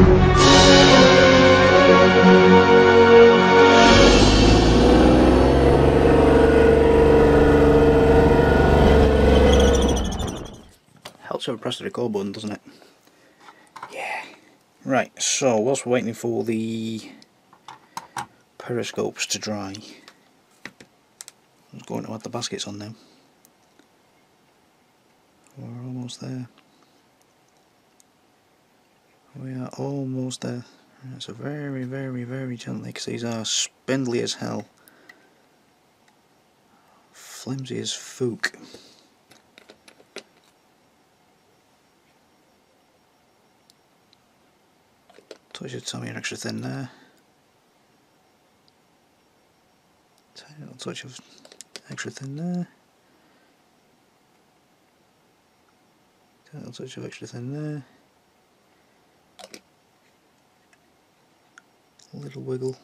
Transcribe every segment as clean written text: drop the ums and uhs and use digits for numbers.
Helps to press the record button, doesn't it? Yeah. Right, so whilst we're waiting for the periscopes to dry, I'm going to add the baskets on now. We're almost there. We are almost there. Right, so very, very, very gently, because these are spindly as hell. Flimsy as fook. Touch your tummy extra thin there. Tiny little touch of extra thin there. Tiny little touch of extra thin there. A little wiggle.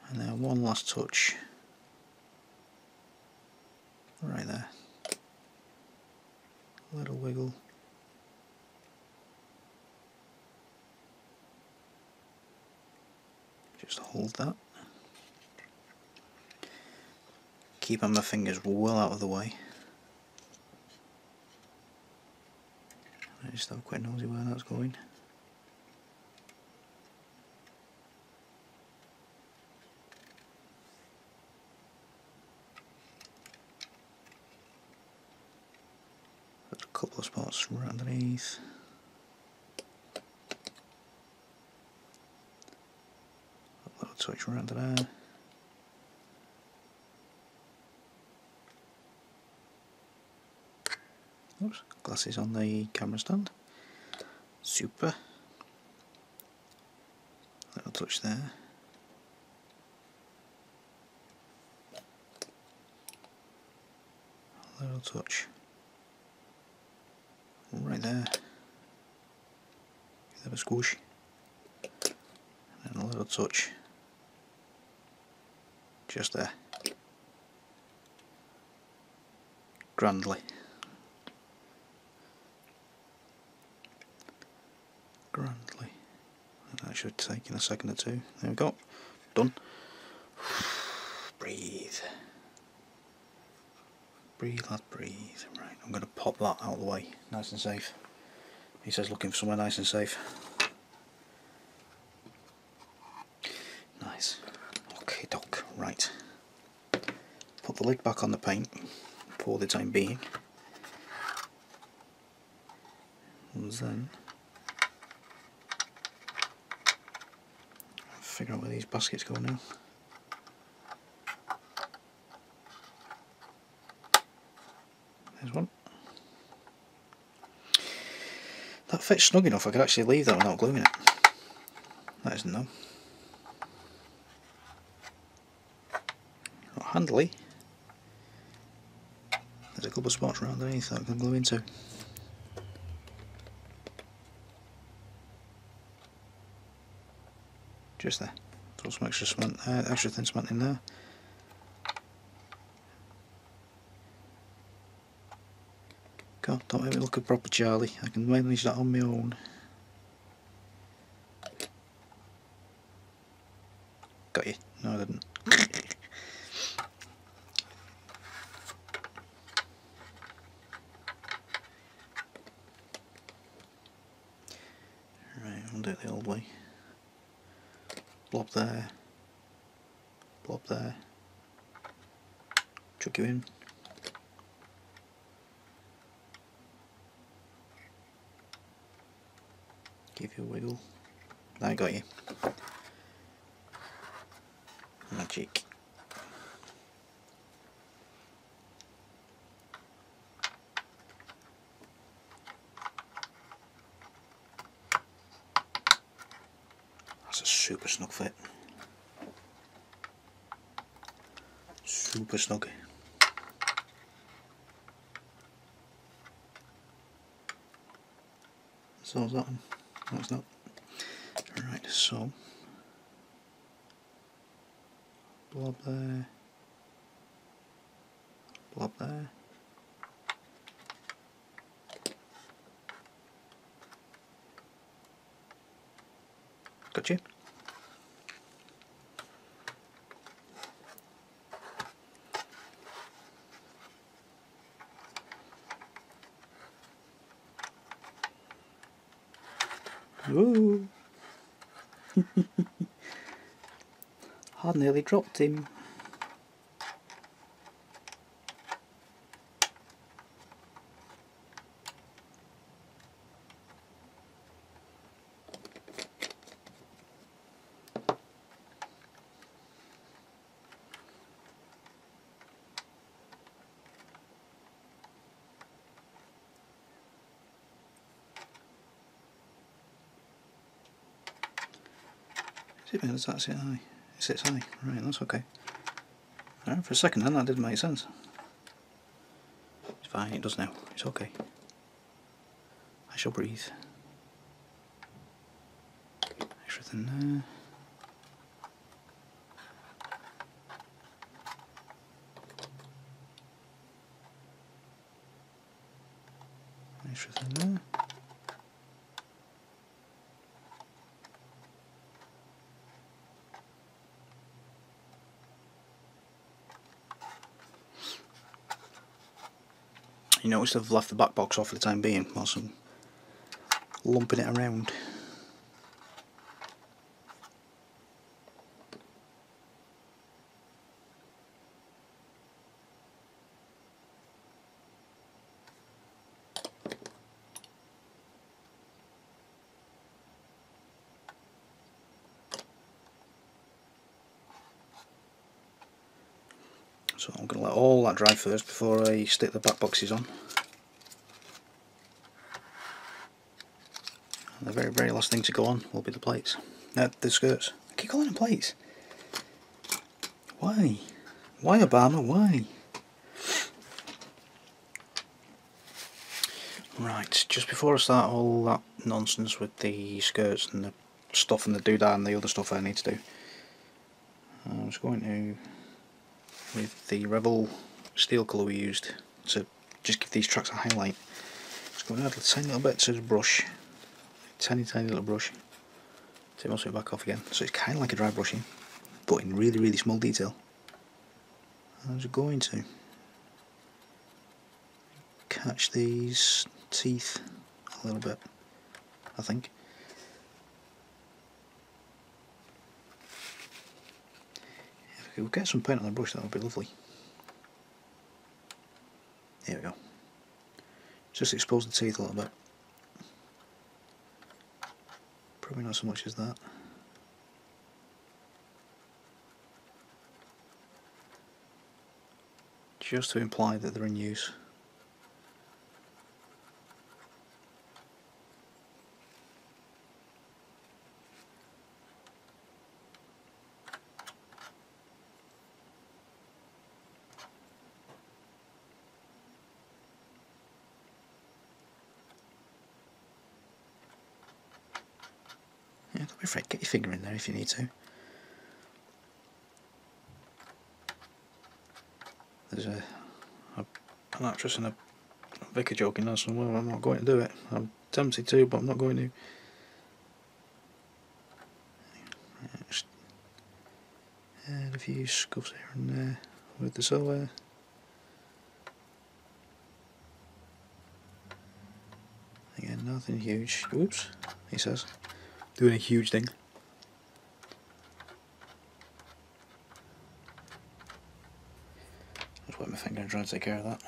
And then one last touch. Right there. A little wiggle. Just hold that. Keeping my fingers well out of the way. I just have quite nosy where that's going. There's a couple of spots right underneath. A little touch right under there. Oops, glasses on the camera stand. Super. Little touch there. A little touch right there. Give them a squish. And a little touch just there. Grandly. Grandly. And that should take in a second or two. There we go. Done. Breathe. Breathe, lad, breathe. Right, I'm going to pop that out of the way. Nice and safe. He says looking for somewhere nice and safe. Nice. Okay, doc. Right. Put the lid back on the paint for the time being. And then figure out where these baskets go now. There's one. That fits snug enough I could actually leave that without gluing it. That isn't no. Not handily. There's a couple of spots right underneath that I can glue into. Just there. Throw some extra cement, extra thin cement in there. God, don't make me look a proper Charlie. I can manage that on my own. Got you. No, I didn't. Right, I'll do it the old way. Blob there. Blob there. Chuck you in. Give you a wiggle. I got you. Magic. That's a super snug fit. Super snug. So is that one? No, it's not. Right, so blob there, blob there. Got you. Woo! I nearly dropped him. Does that sit high? It sits high. Right, that's okay. Right, for a second then that didn't make sense. It's fine, it does now. It's okay. I shall breathe. Extra thin there. Extra thin there. You notice I've left the back box off for the time being whilst I'm lumping it around. So I'm going to let all that dry first before I stick the back boxes on. And the very, very last thing to go on will be the plates. The skirts. I keep calling them plates. Why? Why, Obama? Why? Right, just before I start all that nonsense with the skirts and the stuff and the doodad and the other stuff I need to do, I was going to, with the Rebel steel colour we used to just give these tracks a highlight, just going to add a tiny little bit to the brush, tiny little brush, take most of it back off again, so it's kind of like a dry brushing but in really, really small detail. I was going to catch these teeth a little bit, I think. If we could get some paint on the brush, that would be lovely. Here we go. Just expose the teeth a little bit. Probably not so much as that. Just to imply that they're in use. Yeah, don't be afraid, get your finger in there if you need to. There's an actress and a vicar joking there somewhere. I'm not going to do it. I'm tempted to, but I'm not going to. Just add a few scuffs here and there with the silver. Again, nothing huge. Oops, he says. Doing a huge thing. Just wet my finger and try to take care of that.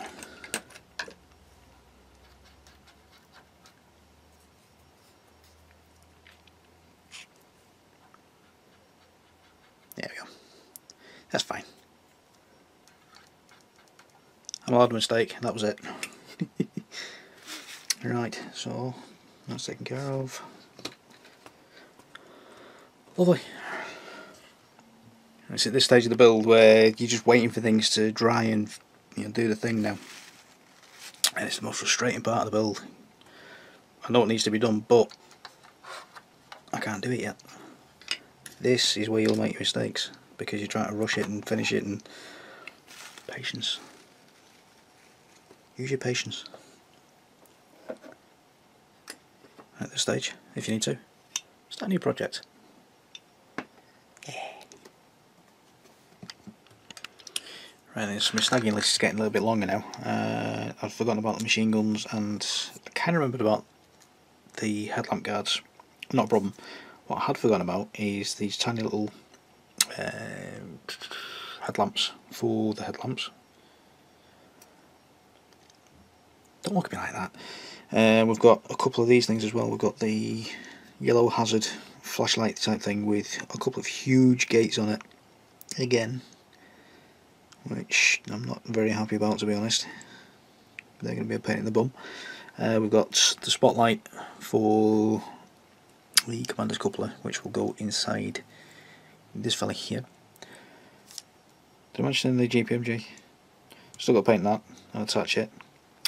There we go. That's fine. I made a mistake, that was it. Right, so that's taken care of. Lovely. It's at this stage of the build where you're just waiting for things to dry and do the thing now. And it's the most frustrating part of the build. I know it needs to be done, but I can't do it yet. This is where you'll make your mistakes, because you're trying to rush it and finish it, and patience. Use your patience. At this stage, if you need to, start a new project. Right, my snagging list is getting a little bit longer now. I've forgotten about the machine guns, and I kind of remembered about the headlamp guards. Not a problem. What I had forgotten about is these tiny little headlamps for the headlamps. Don't look at me like that. We've got a couple of these things as well. We've got the yellow hazard flashlight type thing with a couple of huge gates on it again, which I'm not very happy about, to be honest. They're going to be a pain in the bum. We've got the spotlight for the commander's coupler, which will go inside this fella here. Did I mention the GPMG? Still got to paint that and attach it.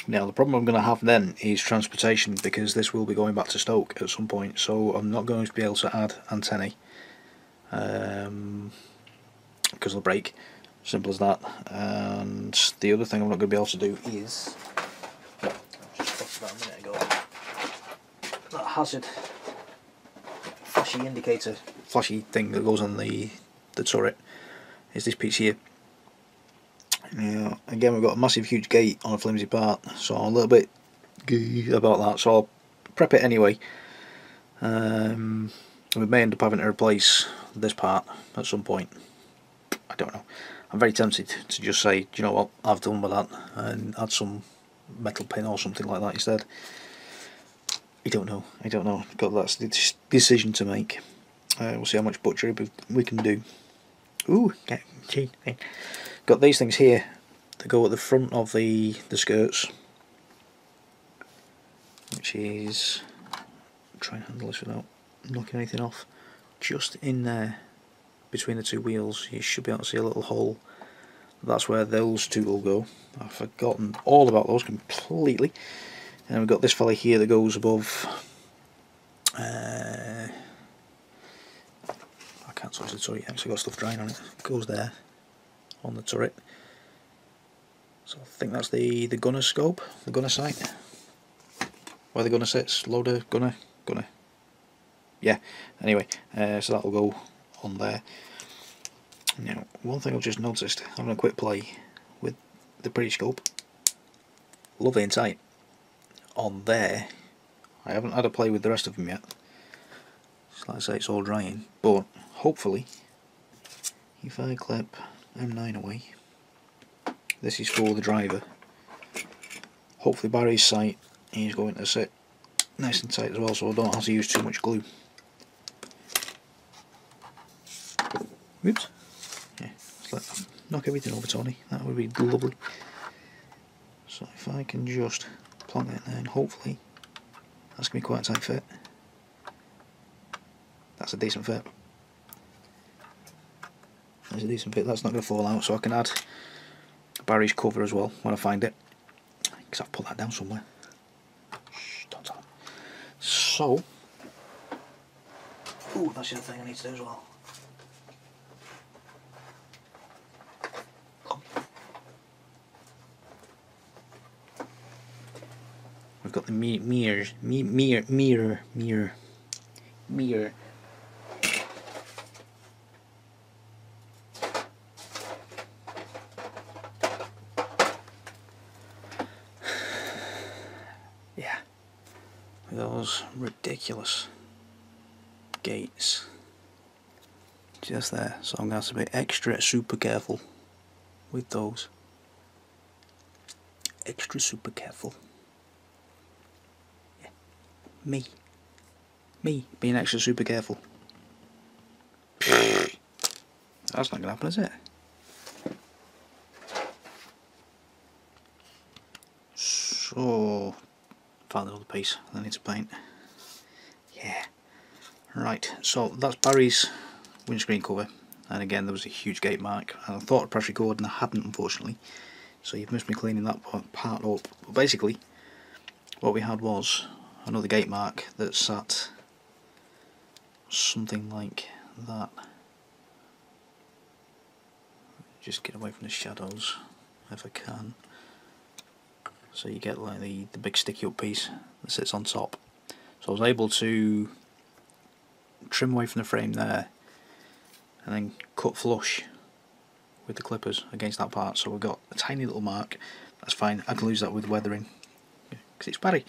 Now the problem I'm going to have then is transportation, because this will be going back to Stoke at some point, so I'm not going to be able to add antennae because they'll break. Simple as that. And the other thing I'm not going to be able to do is, just talked about a minute ago, that hazard flashy indicator, flashy thing that goes on the turret, is this piece here. Now, again, we've got a massive huge gate on a flimsy part, so I'm a little bit about that, so I'll prep it anyway. We may end up having to replace this part at some point. I don't know. I'm very tempted to just say, do you know what, I've done with that, and add some metal pin or something like that instead. I don't know. That's the decision to make. We'll see how much butchery we can do. Ooh, gee. Got these things here that go at the front of the skirts, which is, try and handle this without knocking anything off. Just in there between the two wheels you should be able to see a little hole. That's where those two will go. I've forgotten all about those completely. And we've got this fella here that goes above, I can't touch the turret, actually got stuff drying on it. It goes there on the turret. So I think that's the gunner scope, the gunner sight, where the gunner sits, loader, gunner. Yeah, anyway, so that will go on there. Now, one thing I've just noticed, having a quick play with the Periscope, lovely and tight. On there, I haven't had a play with the rest of them yet. So like I say, it's all drying, but hopefully, if I clip M9 away, this is for the driver. Hopefully Barry's sight is going to sit nice and tight as well, so I don't have to use too much glue. Whoops. Yeah, let's knock everything over, Tony. That would be lovely. So if I can just plonk that in there, and hopefully that's going to be quite a tight fit. That's a decent fit. That's a decent fit. That's not going to fall out, so I can add Barry's cover as well when I find it, because I've put that down somewhere. Shh, don't tell him. So, ooh, that's the other thing I need to do as well. We've got the mirror. Yeah, those ridiculous gates just there, so I'm going to have to be extra super careful with those. Extra super careful. Yeah. Me being extra super careful. That's not going to happen, is it? So, found another piece I need to paint. Yeah. Right, so that's Barry's windscreen cover, and again there was a huge gate mark, and I thought I'd press record and I hadn't, unfortunately, so you've missed me cleaning that part up. But basically what we had was another gate mark that sat something like that. Just get away from the shadows if I can, so you get like the big sticky up piece that sits on top. So I was able to trim away from the frame there and then cut flush with the clippers against that part, so we've got a tiny little mark. That's fine, I can lose that with weathering because it's Barry.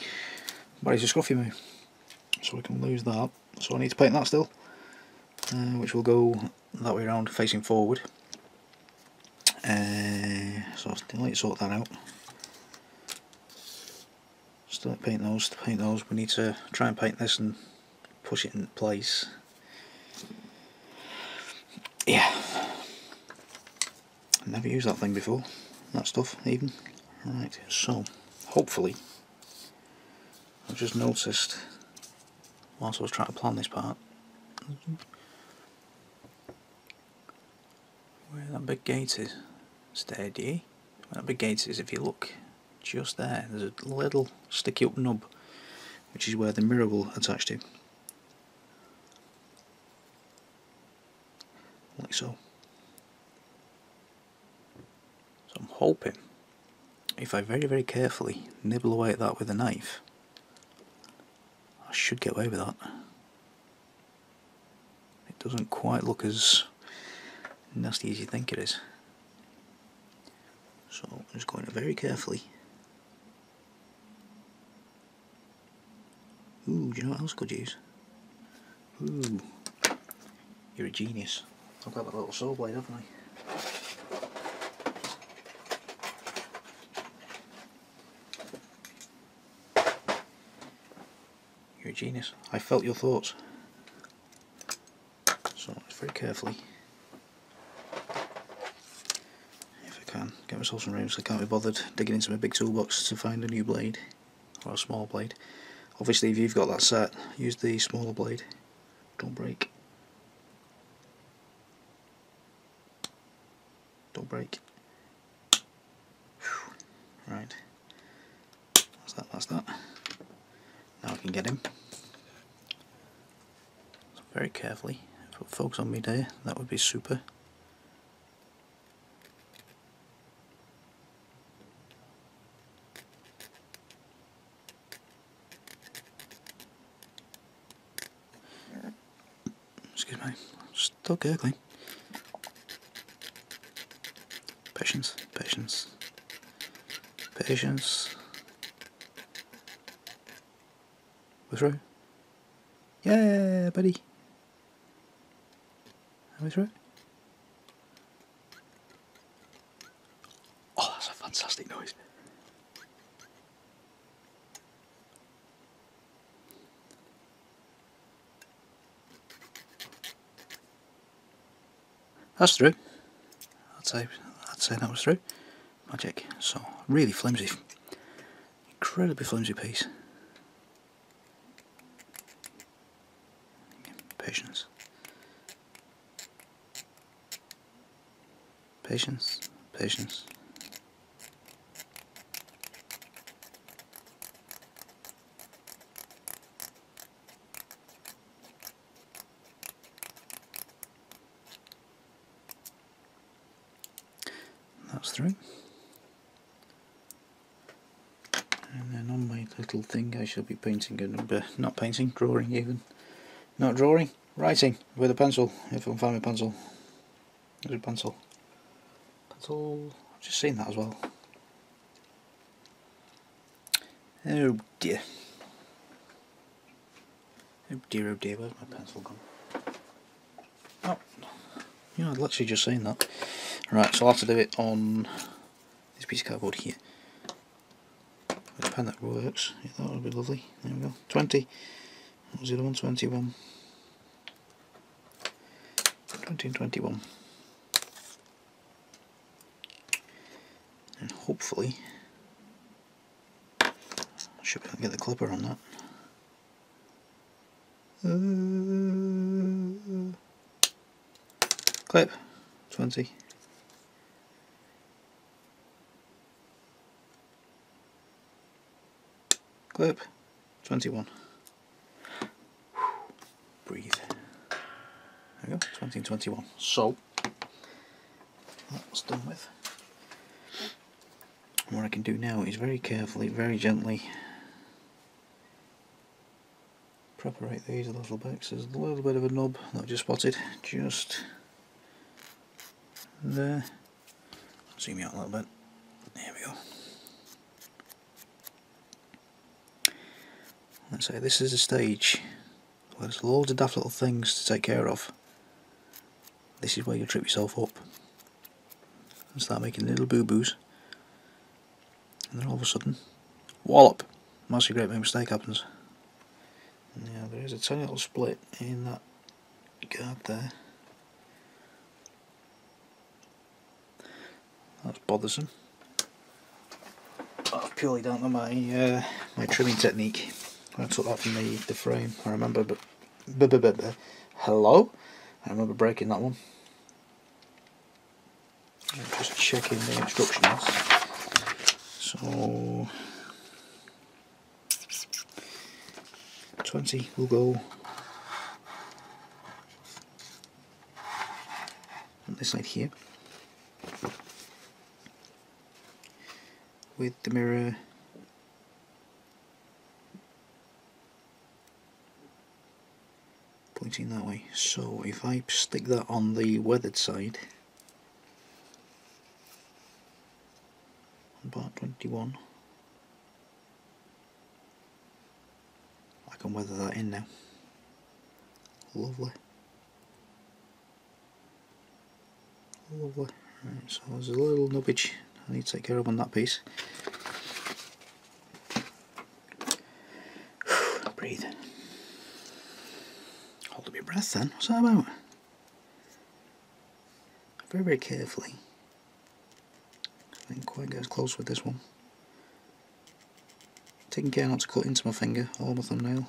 Barry's a scruffy moo, so we can lose that. So I need to paint that still, which will go that way around facing forward. So I'll still need to sort that out. Still paint those. To paint those, we need to try and paint this and push it in place. Yeah, never used that thing before, that stuff even. Right, so hopefully, I've just noticed whilst I was trying to plan this part, where that big gate is, steady, where that big gate is, if you look just there, there's a little sticky up nub, which is where the mirror will attach to, like so. So I'm hoping, if I very carefully nibble away at that with a knife, I should get away with that. It doesn't quite look as nasty as you think it is. So I'm just going to very carefully. Ooh, do you know what else I could use? Ooh, you're a genius. I've got that little saw blade, haven't I? You're a genius. I felt your thoughts. So let's very carefully, if I can, get myself some room so I can't be bothered digging into my big toolbox to find a new blade, or a small blade. Obviously if you've got that set, use the smaller blade. Don't break. Don't break. Right. That's that. Now I can get him. So very carefully, if I focus on me there, that would be super. Excuse me, still gurgling. Patience, patience, patience. We're through. Yeah, buddy. Are we through? Oh, that's a fantastic noise. That's through. I'd say that was through. Magic. So, really flimsy. Incredibly flimsy piece. Patience. Patience. Patience. That's through. And then on my little thing I shall be painting a number, not painting, drawing even. Not drawing, writing with a pencil, if I can find my pencil. There's a pencil. Pencil, I've just seen that as well. Oh dear. Oh dear, where's my pencil gone? Oh, you know, I'd literally just seen that. Right, so I'll have to do it on this piece of cardboard here. With a pen that works, yeah, that would be lovely. There we go, 20. What was the other one? 21. 20 and 21. And hopefully, I should be able to get the clipper on that. Clip, 20. Clip, 21. Breathe. There we go, 20 and 21. So, that's done with. And what I can do now is very carefully, very gently preparate these a little bit, because there's a little bit of a nub that I've just spotted, just there. zoom you out a little bit. There we go. Let's say this is a stage where there's loads of daft little things to take care of. This is where you trip yourself up and start making little boo-boos, and then all of a sudden, wallop! Massive great big mistake happens. Now there is a tiny little split in that guard there. That's bothersome. That's purely down to my my trimming technique. I took that from the frame. I remember, hello. I remember breaking that one. I'm just checking the instructions. So 20 will go on this side here, with the mirror pointing that way. So if I stick that on the weathered side, on part 21, I can weather that in now. Lovely. Lovely. Right, so there's a little nubbage I need to take care of on that piece. Breathe. Hold up your breath then. What's that about? Very, very carefully. I didn't quite get as close with this one. Taking care not to cut into my finger or my thumbnail.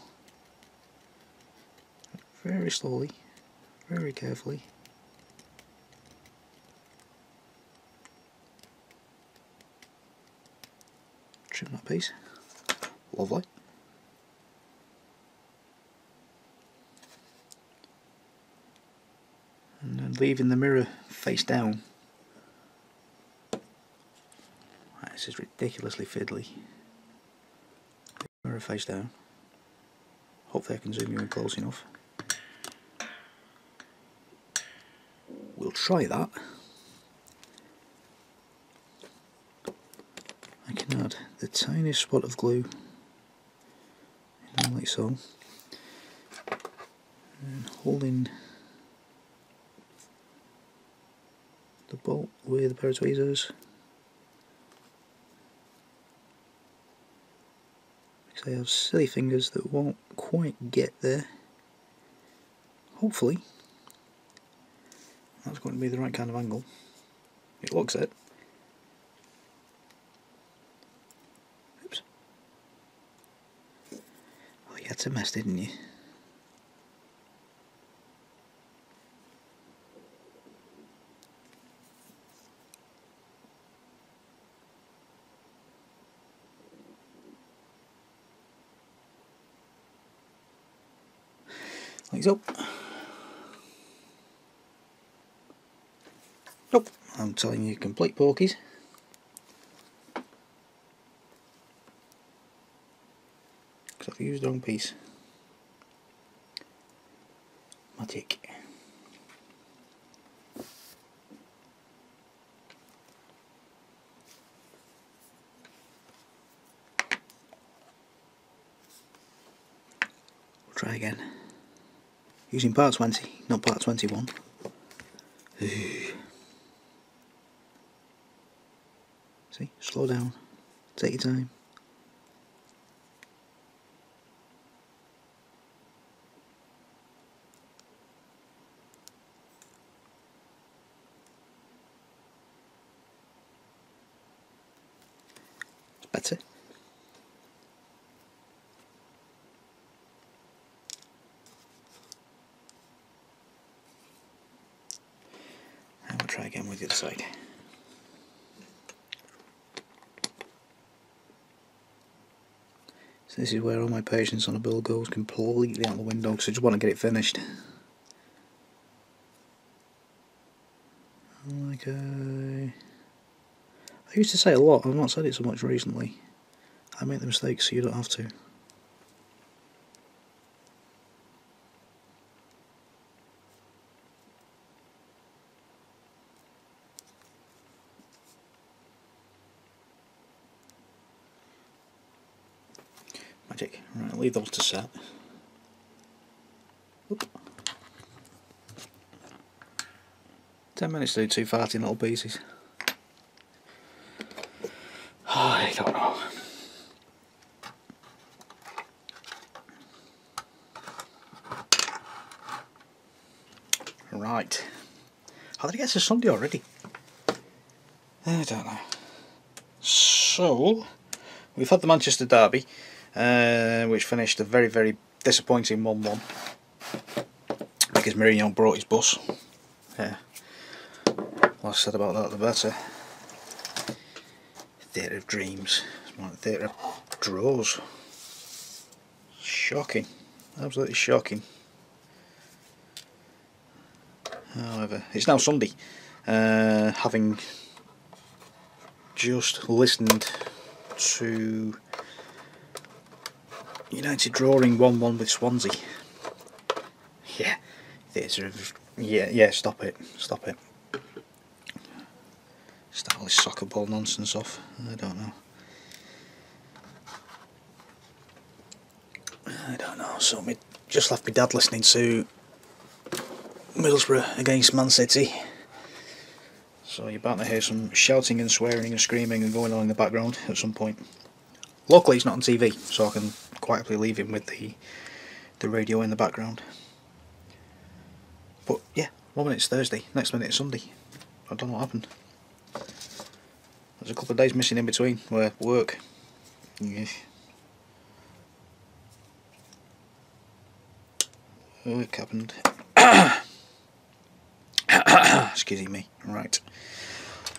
Very slowly, very carefully. Trim that piece. Lovely. And then leaving the mirror face down. This is ridiculously fiddly. Mirror face down. Hopefully I can zoom you in close enough. We'll try that. I can add the tiniest spot of glue, like so, and holding the bolt with a pair of tweezers, because I have silly fingers that won't quite get there. Hopefully that's going to be the right kind of angle. It looks it. Oops. Oh, you had to mess, didn't you? Like so. Nope, I'm telling you complete porkies. Because I've used the wrong piece. Magic. We'll try again. Using part 20, not part 21. See, slow down, take your time. It's better. And we'll try again with the other side. So this is where all my patience on a build goes completely out the window, because I just want to get it finished. Like I used to say a lot, I've not said it so much recently. I make the mistakes so you don't have to. Magic. Right, I'll leave those to set. Oop. 10 minutes to do 2 farting little pieces. I don't know. Right. How did it get to Sunday already? I don't know. So, we've had the Manchester derby, which finished a very, very disappointing 1-1 because Mourinho brought his bus. Yeah. Less said about that, the better. Theatre of dreams. It's more like theatre of draws. Shocking. Absolutely shocking. However, it's now Sunday. Having just listened to United drawing 1-1 with Swansea. Yeah, theatre of... Yeah, stop it. Stop it. Start all this soccer ball nonsense off. I don't know. I don't know. So just left my dad listening to Middlesbrough against Man City. So you're about to hear some shouting and swearing and screaming and going on in the background at some point. Luckily it's not on TV, so I can quite happily leave him with the radio in the background. But yeah, 1 minute's Thursday, next minute it's Sunday. I don't know what happened. There's a couple of days missing in between where work. Yeah. Work happened. Excuse me. Right.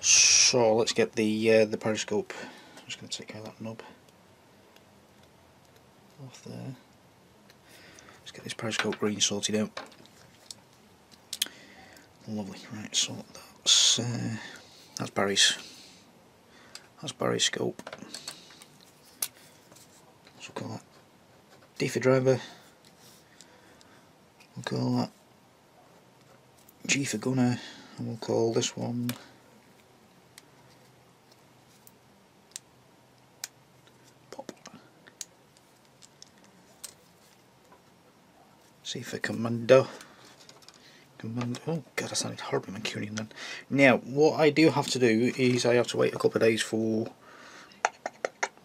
So let's get the Periscope. I'm just going to take care of that knob off there. Let's get this Periscope green sorted out. Lovely. Right. So that's Barry's. That's Barry's scope. So we'll call that D for driver. We'll call that G for gunner, and we'll call this one pop. C for commando. Oh god, I sounded horribly Mancunian then. Now, what I do have to do is I have to wait a couple of days for...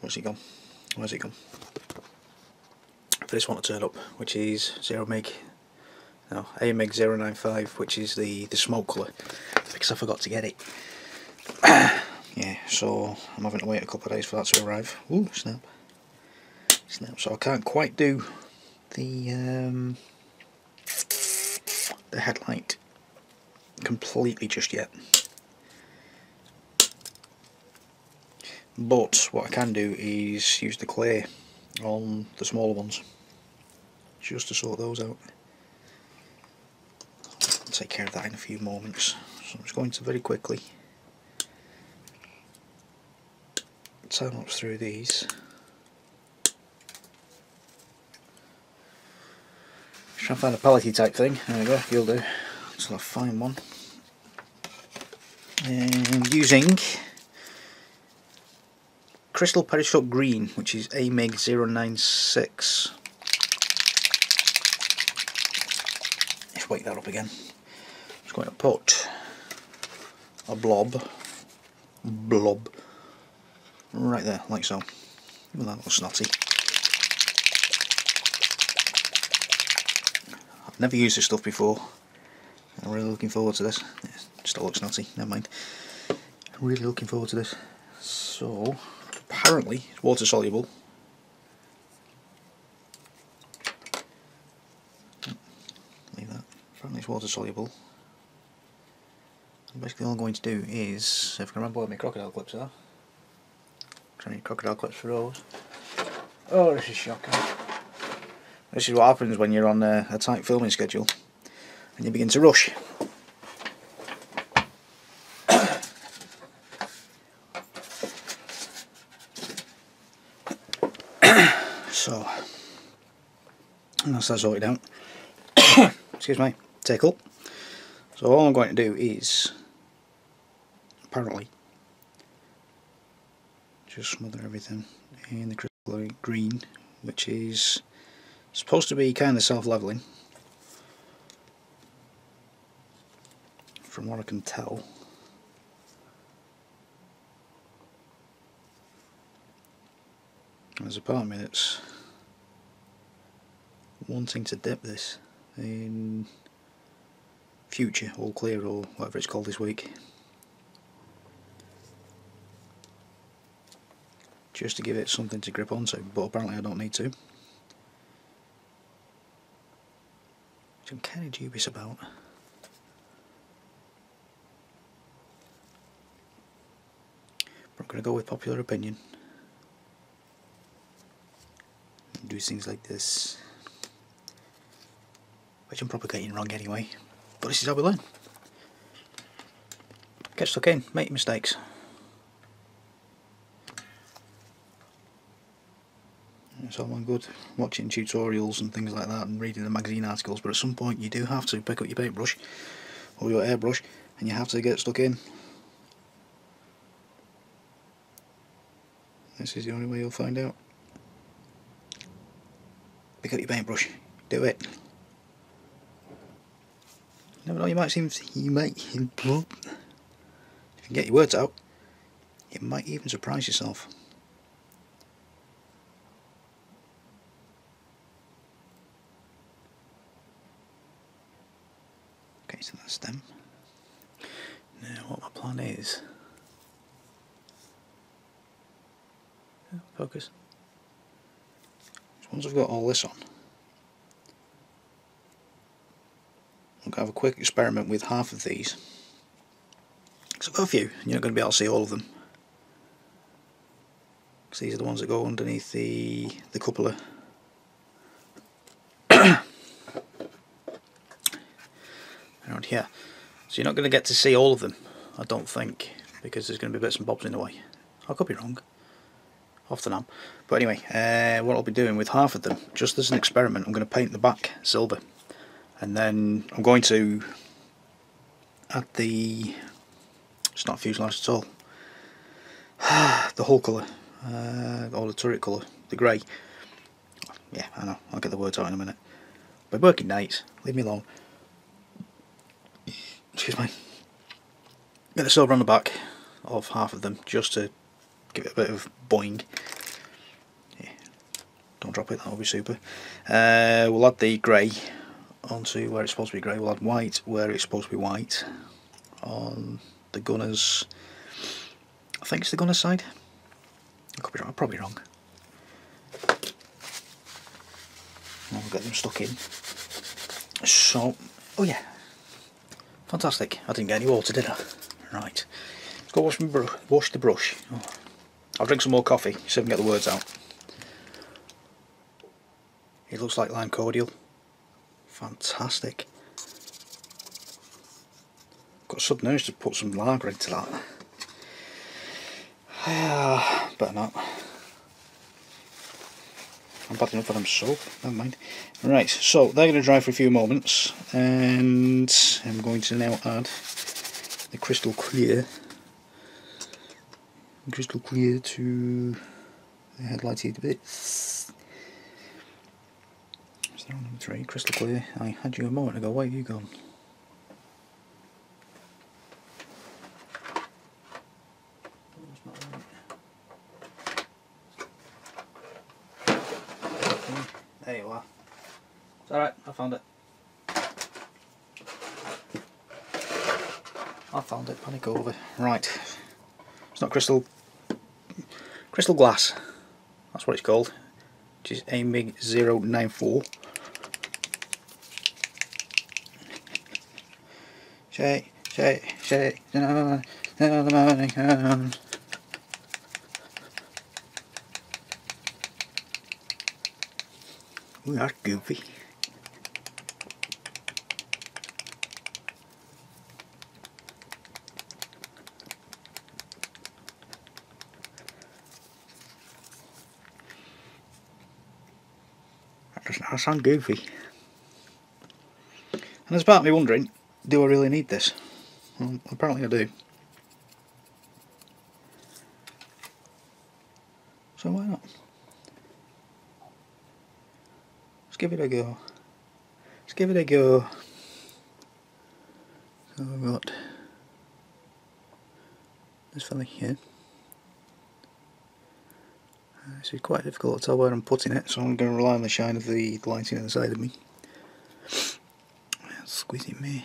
Where's he gone? Where's he gone? For this one to turn up, which is eModels 095, which is the smoke colour, because I forgot to get it. Yeah, so I'm having to wait a couple of days for that to arrive. Ooh, snap. Snap. So I can't quite do the headlight completely just yet. But what I can do is use the clay on the smaller ones, just to sort those out. I'll take care of that in a few moments. So I'm just going to very quickly time lapse through these. Try and find a pallety type thing. There we go, you'll do. So I'll find one. And using Crystal Periscope Green, which is eModels 096. Let's wake that up again. I'm just going to put a blob right there, like so. Look at that little snotty. I've never used this stuff before. I'm really looking forward to this. Yeah, still looks snotty, never mind. I'm really looking forward to this. So, apparently it's water soluble. Leave that. Apparently it's water soluble. And basically all I'm going to do is, if I can remember where my crocodile clips are. I need crocodile clips for those. Oh, this is shocking. This is what happens when you're on a tight filming schedule and you begin to rush. So, that's that sorted out. Excuse me, tickle. So all I'm going to do is, apparently, just smother everything in the crystal green which is supposed to be kind of self-leveling, from what I can tell. There's a part of me that's wanting to dip this in future all clear or whatever it's called this week, just to give it something to grip onto, but apparently I don't need to, which I'm kind of dubious about. But I'm going to go with popular opinion and do things like this, which I'm probably getting wrong anyway, but this is how we learn. Get stuck in, make mistakes. It's all well good watching tutorials and things like that and reading the magazine articles, but at some point you do have to pick up your paintbrush or your airbrush and you have to get stuck in. This is the only way you'll find out. Pick up your paintbrush, do it. You never know, if you can get your words out, you might even surprise yourself. Okay, so that's them. Now what my plan is, focus. So once I've got all this on, I'm going to have a quick experiment with half of these. Because I've got a few, you're not going to be able to see all of them. Because these are the ones that go underneath the cupola. Around here. So you're not going to get to see all of them, I don't think, because there's going to be bits and bobs in the way. I could be wrong. Often am. But anyway, what I'll be doing with half of them, just as an experiment, I'm going to paint the back silver. And then I'm going to add the, it's not fuselage at all, the hull colour, or the turret colour, the grey. Yeah, I know, I'll get the words out in a minute. But working nights, leave me alone. Excuse me. Get the silver on the back of half of them, just to give it a bit of boing. Yeah, don't drop it, that'll be super. We'll add the grey onto where it's supposed to be grey. We'll add white where it's supposed to be white on the gunner's, I think it's the gunner's side. I could be wrong, I'm probably wrong. And we'll get them stuck in. So, oh yeah, fantastic. I didn't get any water, did I? Right, let's go wash the brush. Oh. I'll drink some more coffee so I can get the words out. It looks like lime cordial. Fantastic. Got a sudden urge to put some lager into that. Better not. I'm bad enough when I'm soap, never mind. Right, so they're going to dry for a few moments, and I'm going to now add the crystal clear to the headlighted bits. Is that number 3? Crystal clear. I had you a moment ago, where have you gone? There you are. It's alright, I found it. Panic over. Right. It's not crystal glass. That's what it's called. Which is eModels 094. We are goofy. That does not sound goofy. And there's part of me wondering, do I really need this? Well, apparently I do. So why not? give it a go. Let's give it a go. So we've got this fella here. So it's quite difficult to tell where I'm putting it, so I'm going to rely on the shine of the lighting on the side of me. Squeezing me.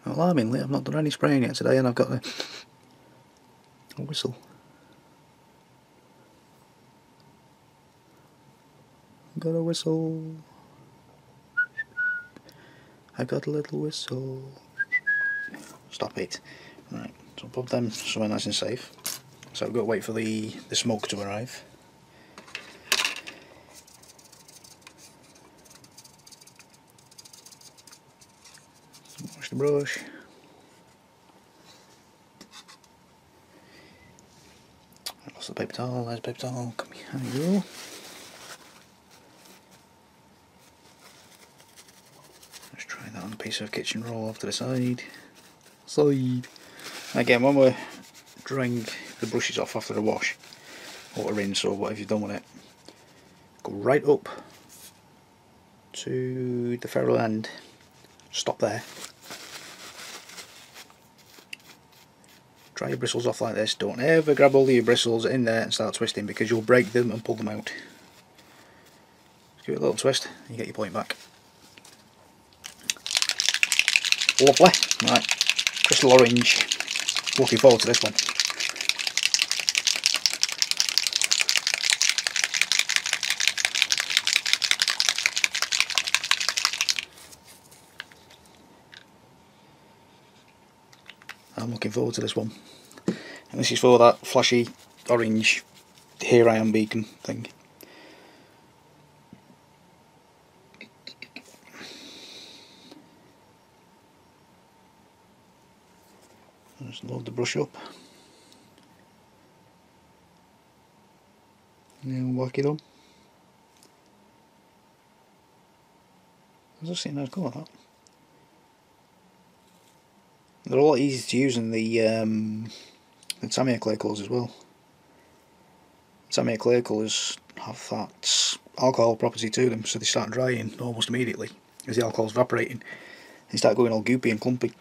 Alarmingly, I've not done any spraying yet today, and I've got a whistle. I've got a whistle. I got a little whistle. Stop it. Right, so I'll put them somewhere nice and safe. So I've got to wait for the smoke to arrive. Wash the brush. I lost the paper towel. There's the paper towel. Come here. There you go. Let's try that on a piece of kitchen roll off to the side. Again, when we're drying the brushes off after the wash or a rinse or whatever you've done with it, go right up to the ferrule end, stop there, dry your bristles off like this. Don't ever grab all of your bristles in there and start twisting, because you'll break them and pull them out. Just give it a little twist and you get your point back. Lovely. Right, crystal orange. Looking forward to this one. I'm looking forward to this one. And this is for that flashy orange "Here I Am" beacon thing. Just load the brush up. And then whack it on. I was just seeing how to colour that. They're a lot easier to use than the Tamiya clay colours as well. Tamiya clay colours have that alcohol property to them, so they start drying almost immediately as the alcohol's evaporating. They start going all goopy and clumpy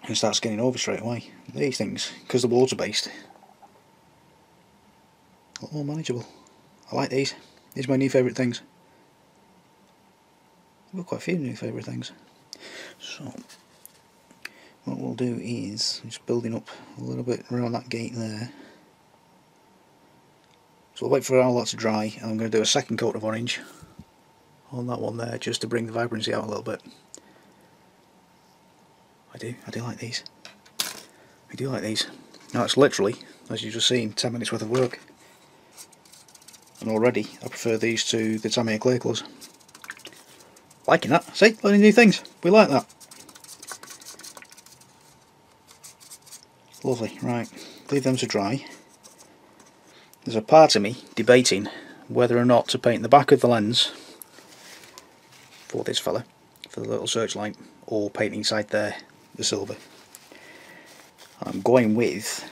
and start skinning over straight away. These things, because they're water based, a lot more manageable. I like these. These are my new favourite things. I've got quite a few new favourite things. So what we'll do is just building up a little bit around that gate there. So we'll wait for all that to dry, and I'm going to do a second coat of orange on that one there, just to bring the vibrancy out a little bit. I do like these. I do like these. Now it's literally, as you've just seen, 10 minutes worth of work. And already I prefer these to the Tamiya clay colours. Liking that. See, learning new things. We like that. Lovely. Right, leave them to dry. There's a part of me debating whether or not to paint the back of the lens for this fella, for the little searchlight, or paint inside there the silver. I'm going with,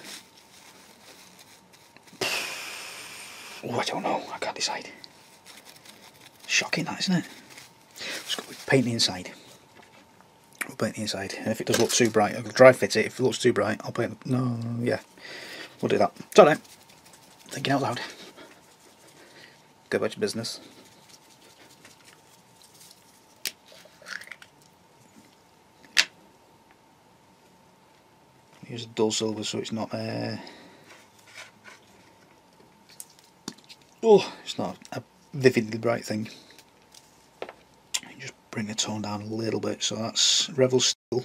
oh, I don't know, I can't decide. Shocking that, isn't it? Let's go with paint the inside. We'll paint the inside, and if it does look too bright, I'll dry fit it. If it looks too bright, I'll paint the, no, yeah, we'll do that. It's alright. Thinking out loud. Go back to business. Use a dull silver so it's not it's not a vividly bright thing. Just bring the tone down a little bit. So that's Revel Steel,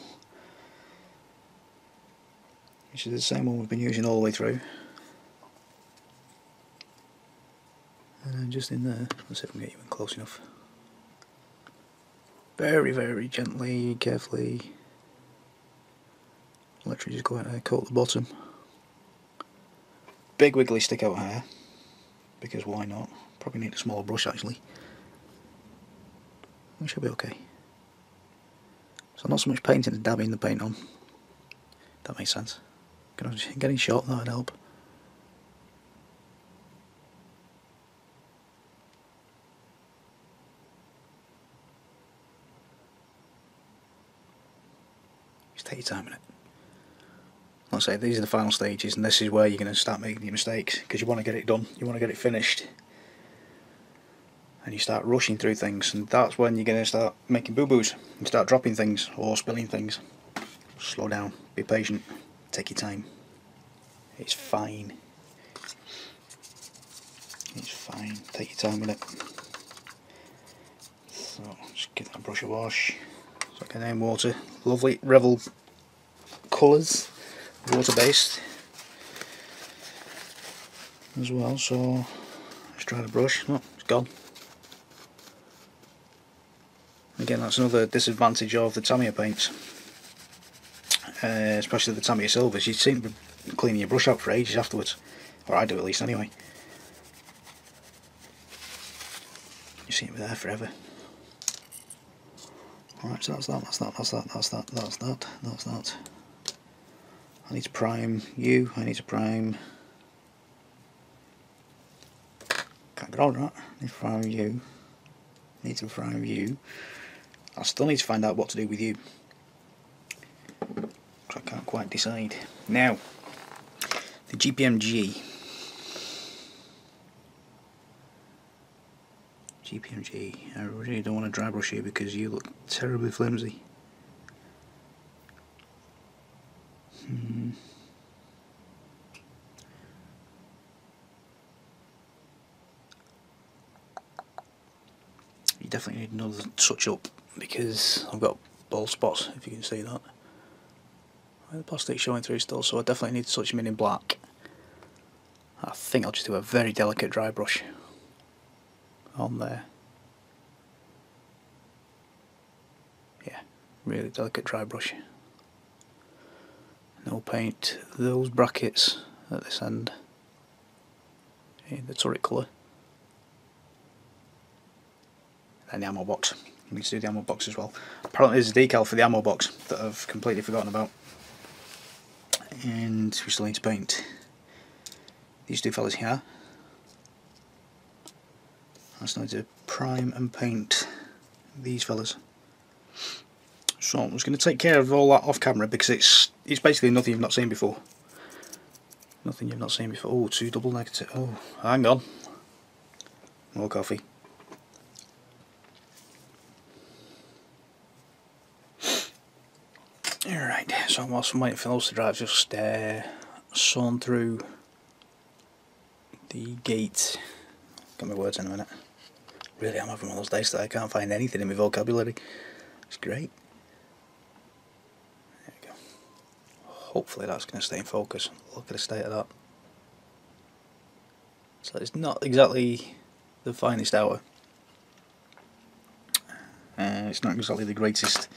which is the same one we've been using all the way through. And then just in there, let's see if we can get you in close enough. Very, very gently, carefully. Literally just go out and coat the bottom. Big wiggly stick out hair, because why not? Probably need a smaller brush actually. We should be okay. So not so much painting and dabbing the paint on. That makes sense. Getting shot, that would help. Just take your time with it. Like I say, these are the final stages, and this is where you're going to start making your mistakes, because you want to get it done, you want to get it finished, and you start rushing through things, and that's when you're going to start making boo-boos, and start dropping things, or spilling things. Slow down, be patient, take your time. It's fine. It's fine, take your time with it. So, just give that a brush of wash. So I can aim water, lovely Revel colours, water based as well, so let's try the brush. Oh, it's gone. Again, that's another disadvantage of the Tamiya paints, especially the Tamiya silvers. You seem to be cleaning your brush out for ages afterwards, or I do at least anyway. You seem to be there forever. Alright, so that's that. I need to prime you, I need to prime... Can't get on that. I need to prime you. I need to prime you. I still need to find out what to do with you, because I can't quite decide. Now, the GPMG. I really don't want to dry brush you because you look terribly flimsy. You definitely need another touch up because I've got bald spots, if you can see that. The plastic's showing through still, so I definitely need to touch them in black. I think I'll just do a very delicate dry brush on there. Yeah, really delicate dry brush. And I'll paint those brackets at this end in the turret colour. And the ammo box. I need to do the ammo box as well. Apparently there's a decal for the ammo box that I've completely forgotten about. And we still need to paint these two fellas here. I still need to prime and paint these fellas. So I'm just going to take care of all that off camera because it's basically nothing you've not seen before. Nothing you've not seen before. Oh, 2 double negative. Oh, hang on. More coffee. Alright, so whilst I'm waiting for those to dry, I've just sawn through the gate. Got my words in a minute. Really, I'm having one of those days that I can't find anything in my vocabulary. It's great. There we go. Hopefully that's going to stay in focus. Look at the state of that. So it's not exactly the finest hour. It's not exactly the greatest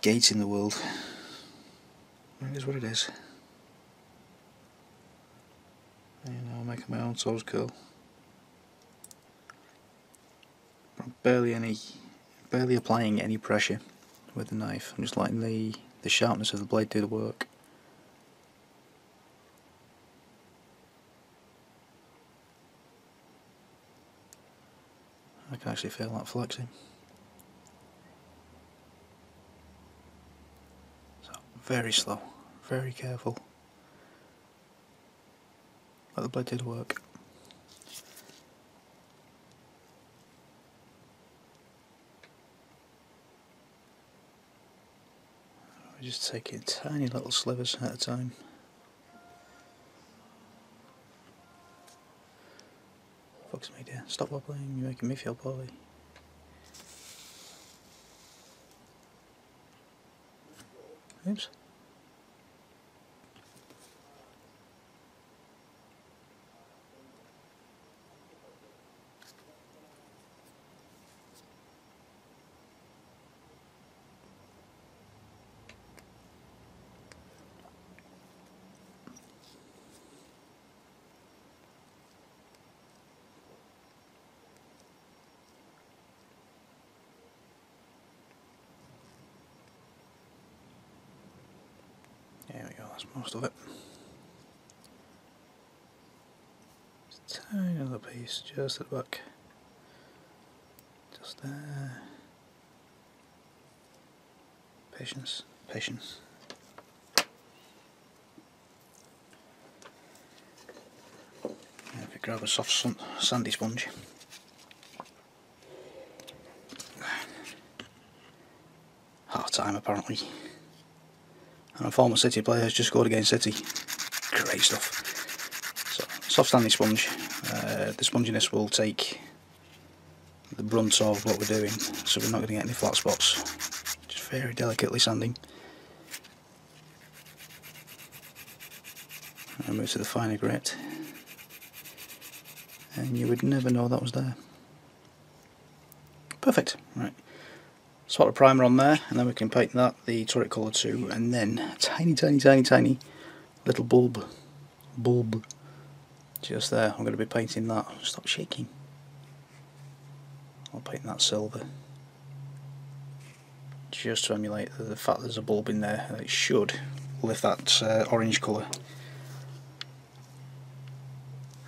gate in the world. It is what it is. You know, I'm making my own toes curl. Barely applying any pressure with the knife. I'm just letting the sharpness of the blade do the work. I can actually feel that flexing. So very slow, very careful. Let the blade do the work. We're just taking tiny little slivers at a time. Fuck's me, dear. Stop wobbling, you're making me feel poorly. Oops. There we go, that's most of it. Just a tiny little piece, just at the back. Just there. Patience, patience. If you grab a soft sandy sponge. Half time apparently. And a former City player has just scored against City. Great stuff. So, soft sandy sponge. The sponginess will take the brunt of what we're doing, so we're not going to get any flat spots. Just very delicately sanding. And move to the finer grit. And you would never know that was there. Perfect. Right. Spot a primer on there, and then we can paint that the turret colour too, and then a tiny little bulb just there. I'm going to be painting that. Stop shaking. I'll paint that silver just to emulate the fact there's a bulb in there, and it should lift that orange colour.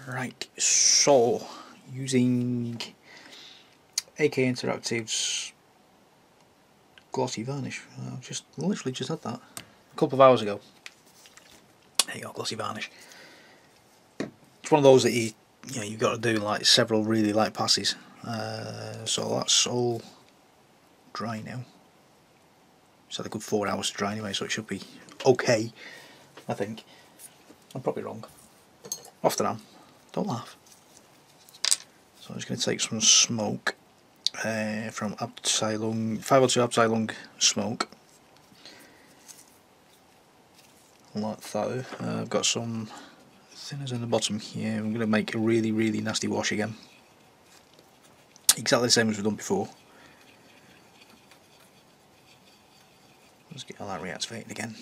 Right, so using AK Interactive's glossy varnish. I've literally just had that a couple of hours ago. There you go, glossy varnish. It's one of those that you've got to do like several really light passes. So that's all dry now. It's had a good 4 hours to dry anyway, so it should be okay, I think. I'm probably wrong. Often am. Don't laugh. So I'm just going to take some smoke from Abteilung 502 Abteilung smoke. Like that. I've got some thinners in the bottom here. I'm going to make a really nasty wash again. Exactly the same as we've done before. Let's get all that reactivated again.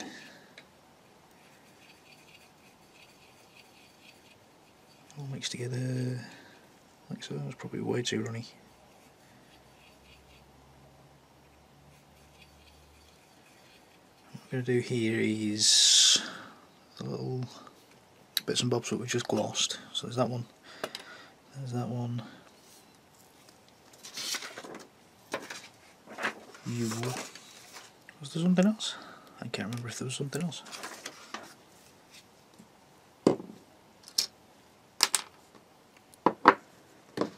All mixed together like so. It's probably way too runny. What I'm going to do here is the little bits and bobs that we just glossed. So there's that one. There's that one. Was there something else? I can't remember if there was something else.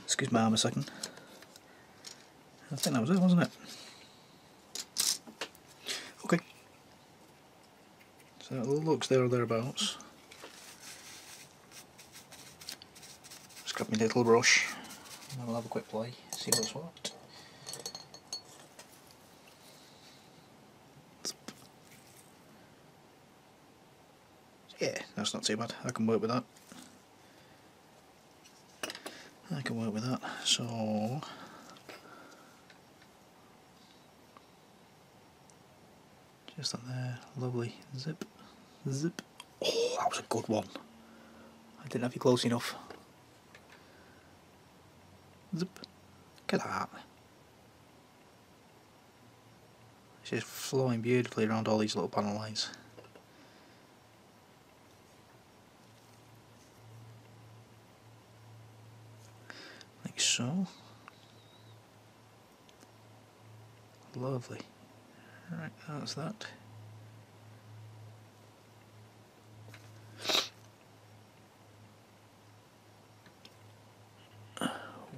Excuse my arm a second. I think that was it, wasn't it? Okay. So it looks there or thereabouts. Just grab my little brush and then we'll have a quick play, see what's what. Yeah, that's not too bad. I can work with that. I can work with that. So just on there, lovely. Zip, zip. Oh, that was a good one. I didn't have you close enough. Zip. Look at that. It's just flowing beautifully around all these little panel lines. Like so. Lovely. Right, that's that.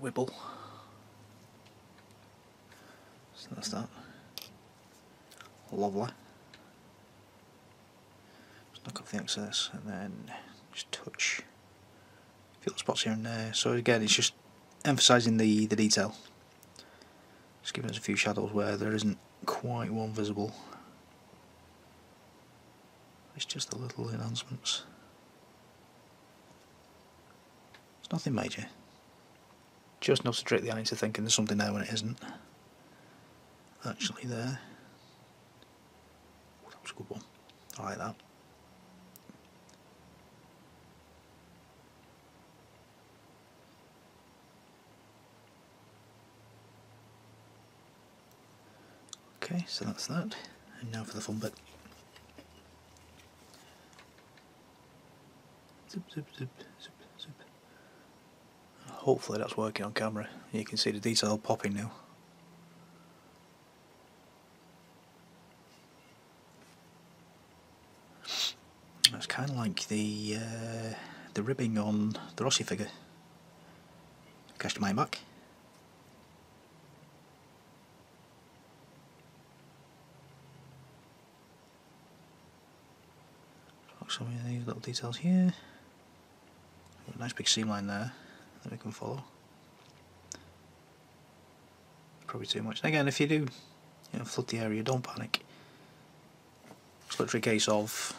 Wibble. So that's that. Lovely. Just knock off the excess and then just touch a few little spots here and there. So again, it's just emphasising the detail. Just giving us a few shadows where there isn't quite one visible. It's just the little enhancements. It's nothing major. Just enough to trick the eye into thinking there's something there when it isn't actually there. That was a good one. I like that. Okay, so that's that. And now for the fun bit. Zip, zip, zip, zip, zip. Hopefully that's working on camera. You can see the detail popping now. like the ribbing on the Rossi figure. Cast mine back. Some of these little details here. A nice big seam line there that we can follow. Probably too much. Again, if you do, flood the area, don't panic. It's literally a case of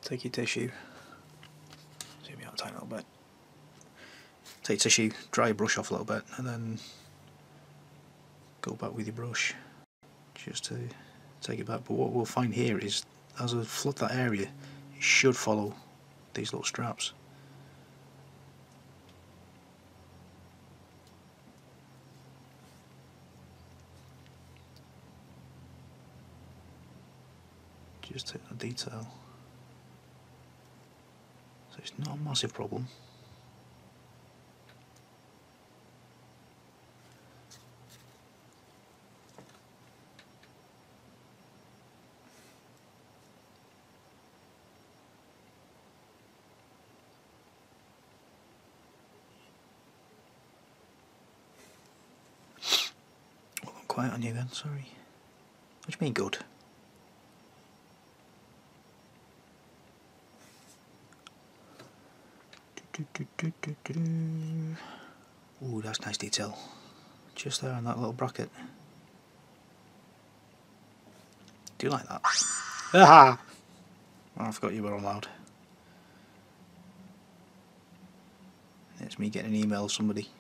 take your tissue, zoom out a tiny little bit, take tissue, dry your brush off a little bit, and then go back with your brush just to take it back. But what we'll find here is, as I flood that area, it should follow these little straps. Just take the detail. So it's not a massive problem. Well, I'm quiet on you then, sorry. What do you mean good? Ooh, that's nice detail. Just there on that little bracket. Do you like that? Aha! Oh, I forgot you were on loud. It's me getting an email of somebody.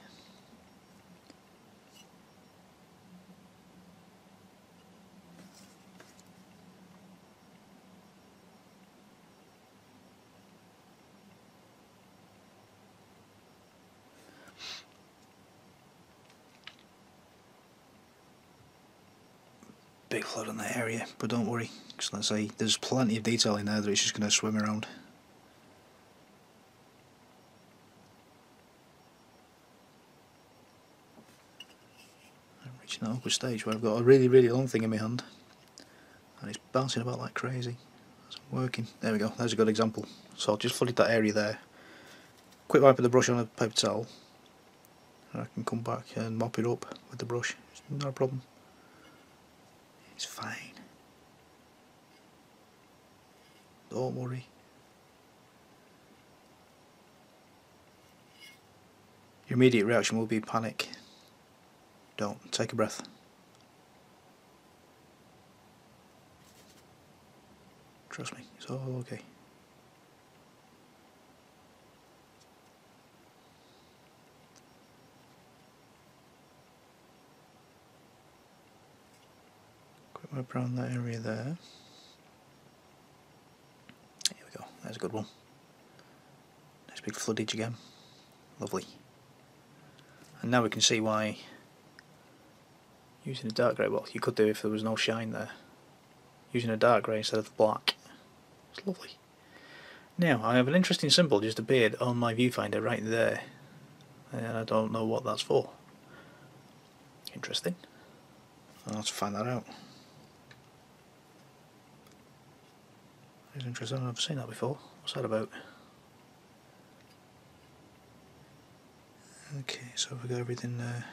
Big flood in that area, but don't worry, because let's say there's plenty of detail in there that it's just going to swim around. I'm reaching that awkward stage where I've got a really, really long thing in my hand and it's bouncing about like crazy. It's working. There we go, there's a good example. So I'll just flooded that area there. Quick wipe of the brush on a paper towel, and I can come back and mop it up with the brush. It's not a problem. It's fine. Don't worry. Your immediate reaction will be panic. Don't. Take a breath. Trust me, it's all okay. Quick wipe around that area there. Here we go, there's a good one. Nice big floodage again. Lovely. And now we can see why using a dark grey, well, you could do if there was no shine there. Using a dark grey instead of black. It's lovely. Now, I have an interesting symbol just appeared on my viewfinder right there. And I don't know what that's for. Interesting. I'll have to find that out. It's interesting, I've never seen that before. What's that about? Okay, so we've got everything there.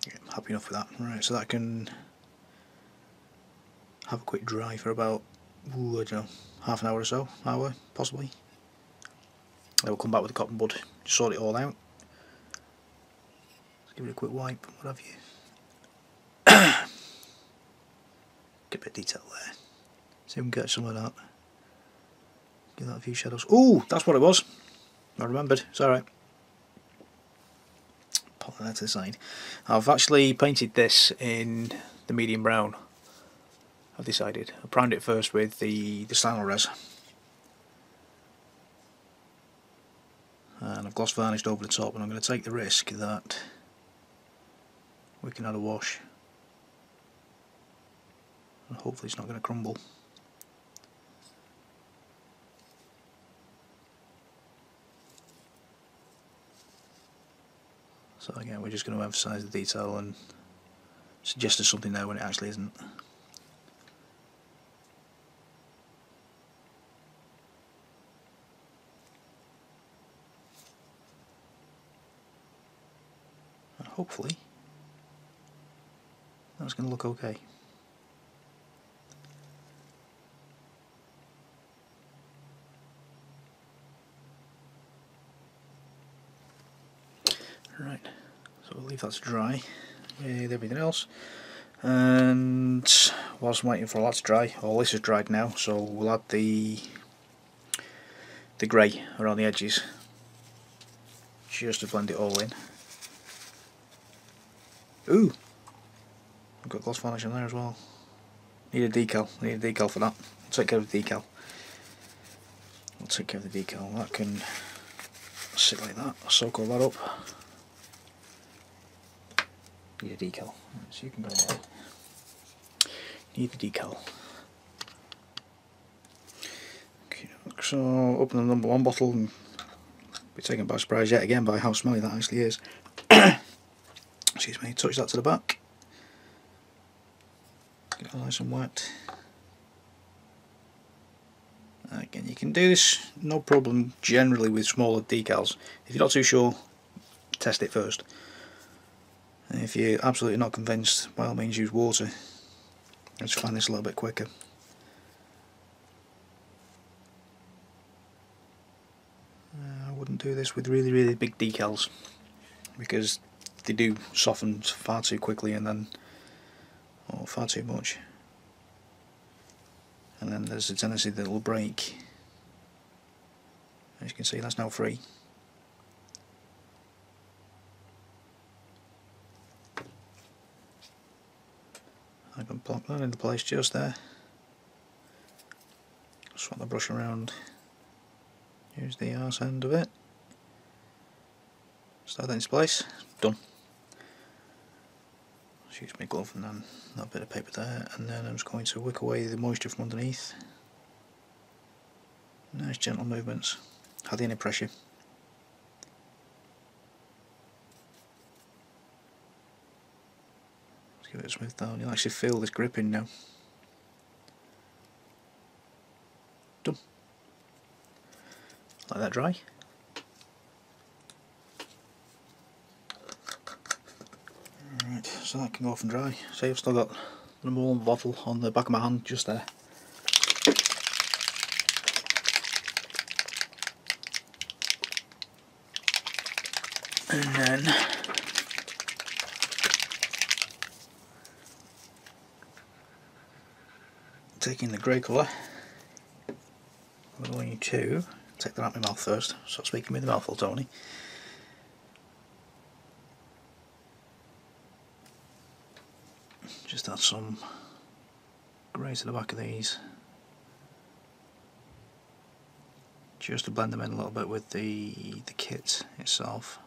Yeah, I'm happy enough with that. Right, so that can have a quick dry for about, I don't know, half an hour or so, hour possibly. Then we'll come back with the cotton bud, sort it all out. Let's give it a quick wipe, what have you. Get a bit of detail there. See if we can get some of that. Give that a few shadows. Ooh, that's what it was. I remembered, it's alright. Pop that to the side. I've actually painted this in the medium brown. I've decided. I primed it first with the Style Res. And I've gloss varnished over the top, and I'm going to take the risk that we can add a wash. And hopefully it's not going to crumble. So again, we're just going to emphasise the detail and suggest there's something there when it actually isn't. hopefully that's going to look okay. Right, so we'll leave that to dry with everything else, and whilst I'm waiting for all that to dry, all this is dried now, so we'll add the grey around the edges just to blend it all in. Ooh! I've got gloss varnish on there as well. Need a decal for that. I'll take care of the decal. That can sit like that. I'll soak all that up. Need a decal. Right, so you can go there. Need the decal. Okay, so open the number 1 bottle and be taken by surprise yet again by how smelly that actually is. Excuse me, touch that to the back. Get it nice and wet. Again, you can do this no problem generally with smaller decals. If you're not too sure, test it first. And if you're absolutely not convinced, by all means use water. Let's find this a little bit quicker. I wouldn't do this with really big decals because they do soften far too quickly and then far too much, and then there's a tendency that it will break. As you can see, that's now free. I can plop that into place just there. Swap the brush around, use the arse end of it, slide that into place, done. Just use my glove and then that bit of paper there, and then I'm just going to wick away the moisture from underneath. Nice gentle movements, hardly any pressure. Let's give it a smooth down. You'll actually feel this gripping now. Done. Let that dry. Right, so that can go off and dry. See, I've still got the number 1 bottle on the back of my hand just there. And then taking the grey colour, we're going to take that out of my mouth first. Stop speaking with the mouthful, Tony. Just add some grey to the back of these, just to blend them in a little bit with the kit itself.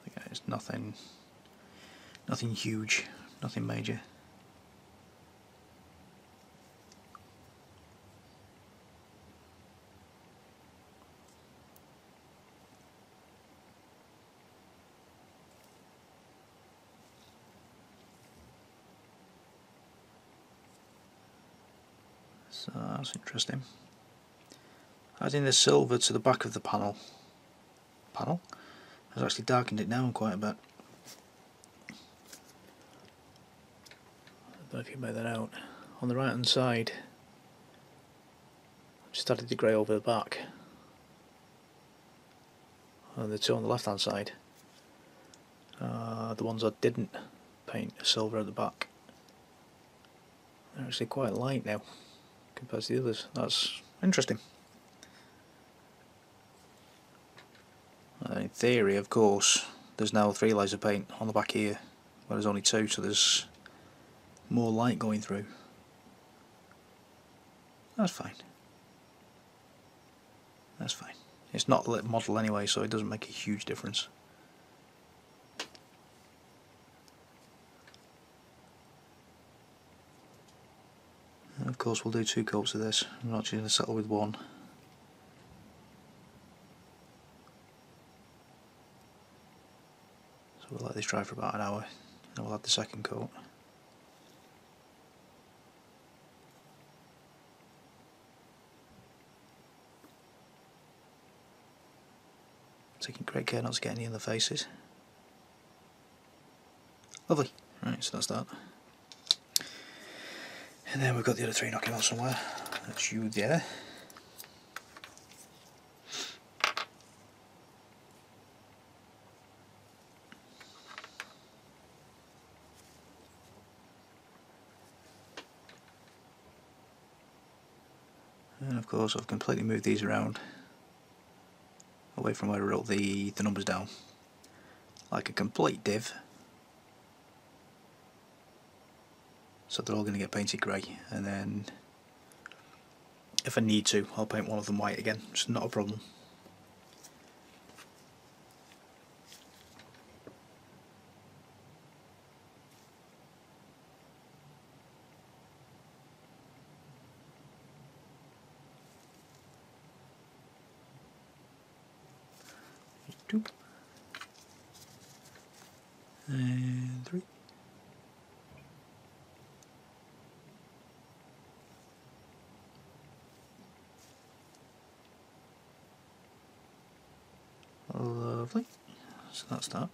Again, it's nothing huge, nothing major. So that's interesting. Adding the silver to the back of the panel has actually darkened it down quite a bit. I don't know if you made that out. On the right hand side, I've just added the grey over the back, and the two on the left hand side, the ones I didn't paint silver at the back, they're actually quite light now compared to the others. That's interesting. In theory, of course, there's now 3 layers of paint on the back here, where there's only 2, so there's more light going through. That's fine. That's fine. It's not a lit model anyway, so it doesn't make a huge difference. And of course, we'll do 2 coats of this. I'm not actually going to settle with 1. So we'll let this dry for about an hour, and we'll add the second coat. taking great care not to get any in the faces. Lovely. Right, so that's that. And then we've got the other three knocking off somewhere. That's you there. And of course I've completely moved these around away from where I wrote the numbers down, like a complete div, so they're all going to get painted grey, and then if I need to I'll paint one of them white again, it's not a problem. Two and three. Lovely. So that's that.